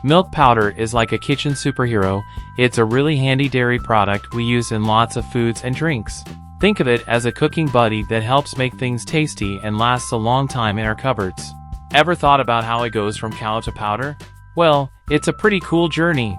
Milk powder is like a kitchen superhero. It's a really handy dairy product we use in lots of foods and drinks. Think of it as a cooking buddy that helps make things tasty and lasts a long time in our cupboards. Ever thought about how it goes from cow to powder? Well, it's a pretty cool journey.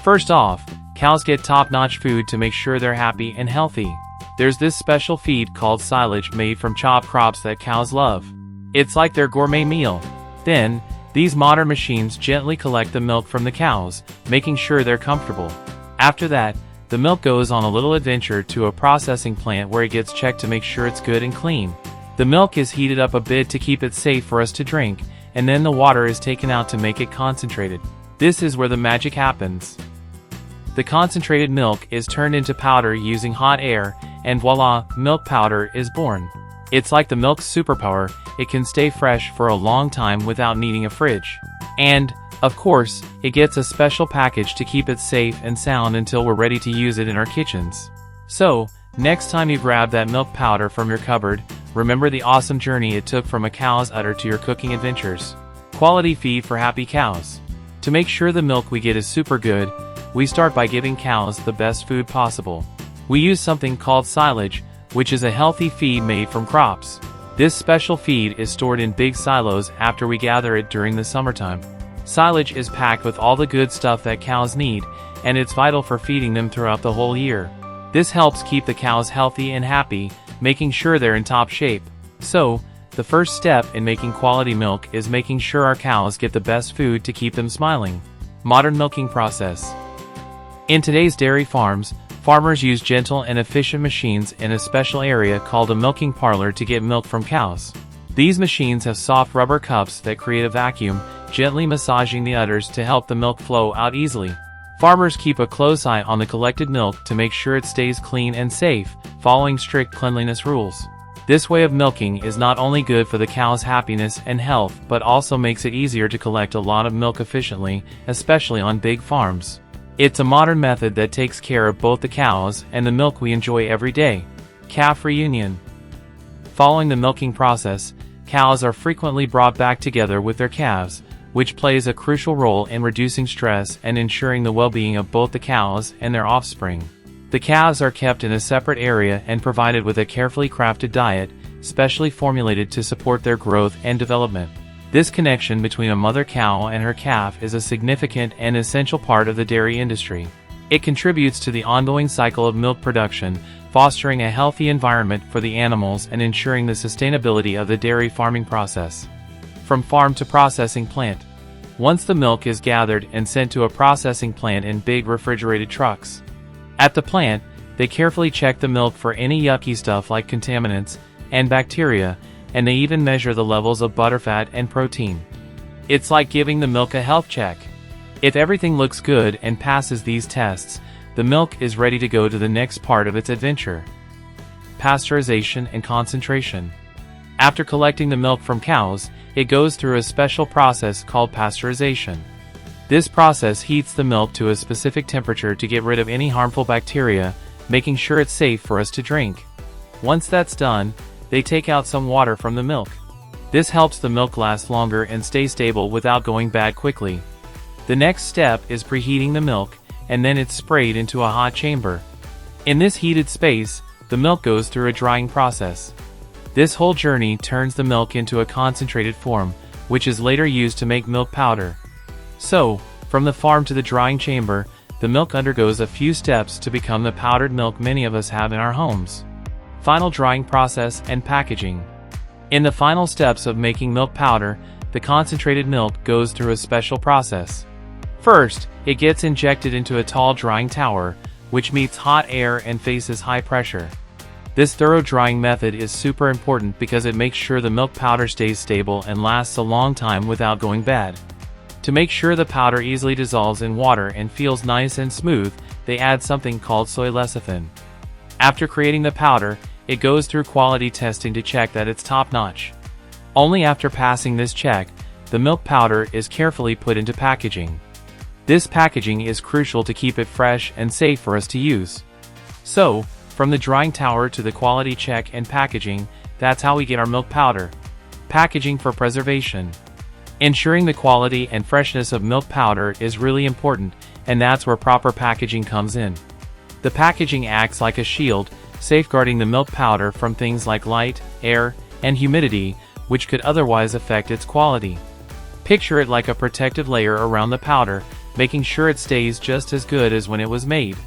First off, cows get top-notch food to make sure they're happy and healthy. There's this special feed called silage made from chopped crops that cows love. It's like their gourmet meal. Then, these modern machines gently collect the milk from the cows, making sure they're comfortable. After that, the milk goes on a little adventure to a processing plant where it gets checked to make sure it's good and clean. The milk is heated up a bit to keep it safe for us to drink, and then the water is taken out to make it concentrated. This is where the magic happens. The concentrated milk is turned into powder using hot air, and voila, milk powder is born. It's like the milk's superpower. It can stay fresh for a long time without needing a fridge. And, of course, it gets a special package to keep it safe and sound until we're ready to use it in our kitchens. So, next time you grab that milk powder from your cupboard, remember the awesome journey it took from a cow's udder to your cooking adventures. Quality feed for happy cows. To make sure the milk we get is super good, we start by giving cows the best food possible. We use something called silage, which is a healthy feed made from crops. This special feed is stored in big silos after we gather it during the summertime. Silage is packed with all the good stuff that cows need, and it's vital for feeding them throughout the whole year. This helps keep the cows healthy and happy, making sure they're in top shape. So, the first step in making quality milk is making sure our cows get the best food to keep them smiling. Modern milking process. In today's dairy farms, farmers use gentle and efficient machines in a special area called a milking parlor to get milk from cows. These machines have soft rubber cups that create a vacuum, gently massaging the udders to help the milk flow out easily. Farmers keep a close eye on the collected milk to make sure it stays clean and safe, following strict cleanliness rules. This way of milking is not only good for the cow's happiness and health, but also makes it easier to collect a lot of milk efficiently, especially on big farms. It's a modern method that takes care of both the cows and the milk we enjoy every day. Calf reunion. Following the milking process, cows are frequently brought back together with their calves, which plays a crucial role in reducing stress and ensuring the well-being of both the cows and their offspring. The calves are kept in a separate area and provided with a carefully crafted diet, specially formulated to support their growth and development. This connection between a mother cow and her calf is a significant and essential part of the dairy industry. It contributes to the ongoing cycle of milk production, fostering a healthy environment for the animals and ensuring the sustainability of the dairy farming process. From farm to processing plant. Once the milk is gathered and sent to a processing plant in big refrigerated trucks. At the plant, they carefully check the milk for any yucky stuff like contaminants and bacteria, and they even measure the levels of butterfat and protein. It's like giving the milk a health check. If everything looks good and passes these tests, the milk is ready to go to the next part of its adventure. Pasteurization and concentration. After collecting the milk from cows, it goes through a special process called pasteurization. This process heats the milk to a specific temperature to get rid of any harmful bacteria, making sure it's safe for us to drink. Once that's done, they take out some water from the milk. This helps the milk last longer and stay stable without going bad quickly. The next step is preheating the milk, and then it's sprayed into a hot chamber. In this heated space, the milk goes through a drying process. This whole journey turns the milk into a concentrated form, which is later used to make milk powder. So, from the farm to the drying chamber, the milk undergoes a few steps to become the powdered milk many of us have in our homes. Final drying process and packaging. In the final steps of making milk powder, the concentrated milk goes through a special process. First, it gets injected into a tall drying tower, which meets hot air and faces high pressure. This thorough drying method is super important because it makes sure the milk powder stays stable and lasts a long time without going bad. To make sure the powder easily dissolves in water and feels nice and smooth, they add something called soy lecithin. After creating the powder, it goes through quality testing to check that it's top-notch. Only after passing this check, the milk powder is carefully put into packaging. This packaging is crucial to keep it fresh and safe for us to use. So, from the drying tower to the quality check and packaging, that's how we get our milk powder. Packaging for preservation. Ensuring the quality and freshness of milk powder is really important, and that's where proper packaging comes in. The packaging acts like a shield, safeguarding the milk powder from things like light, air, and humidity, which could otherwise affect its quality. Picture it like a protective layer around the powder, making sure it stays just as good as when it was made.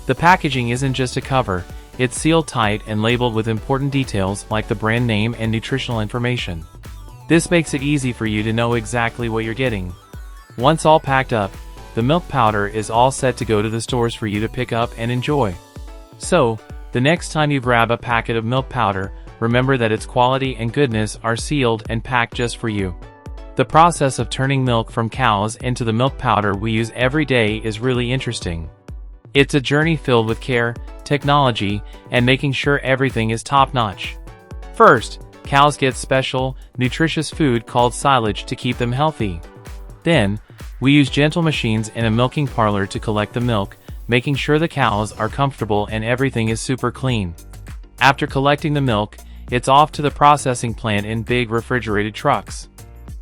The packaging isn't just a cover, it's sealed tight and labeled with important details like the brand name and nutritional information. This makes it easy for you to know exactly what you're getting. Once all packed up, the milk powder is all set to go to the stores for you to pick up and enjoy. So, the next time you grab a packet of milk powder, remember that its quality and goodness are sealed and packed just for you. The process of turning milk from cows into the milk powder we use every day is really interesting. It's a journey filled with care, technology, and making sure everything is top-notch. First, cows get special, nutritious food called silage to keep them healthy. Then, we use gentle machines in a milking parlor to collect the milk, making sure the cows are comfortable and everything is super clean. After collecting the milk, it's off to the processing plant in big refrigerated trucks.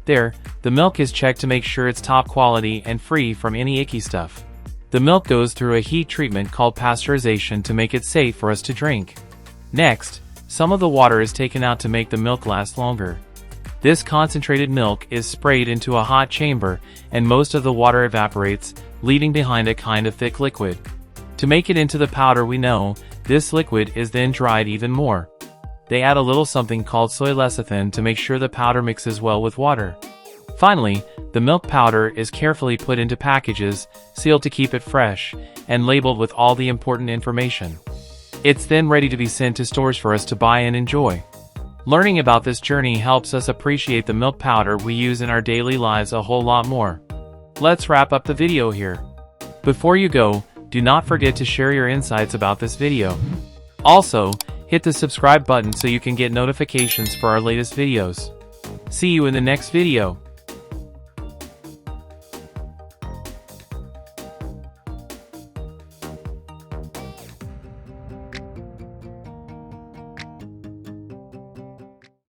There, the milk is checked to make sure it's top quality and free from any icky stuff. The milk goes through a heat treatment called pasteurization to make it safe for us to drink. Next, some of the water is taken out to make the milk last longer. This concentrated milk is sprayed into a hot chamber, and most of the water evaporates, leaving behind a kind of thick liquid. To make it into the powder we know, this liquid is then dried even more. They add a little something called soy lecithin to make sure the powder mixes well with water. Finally, the milk powder is carefully put into packages, sealed to keep it fresh, and labeled with all the important information. It's then ready to be sent to stores for us to buy and enjoy. Learning about this journey helps us appreciate the milk powder we use in our daily lives a whole lot more. Let's wrap up the video here. Before you go, do not forget to share your insights about this video. Also, hit the subscribe button so you can get notifications for our latest videos. See you in the next video.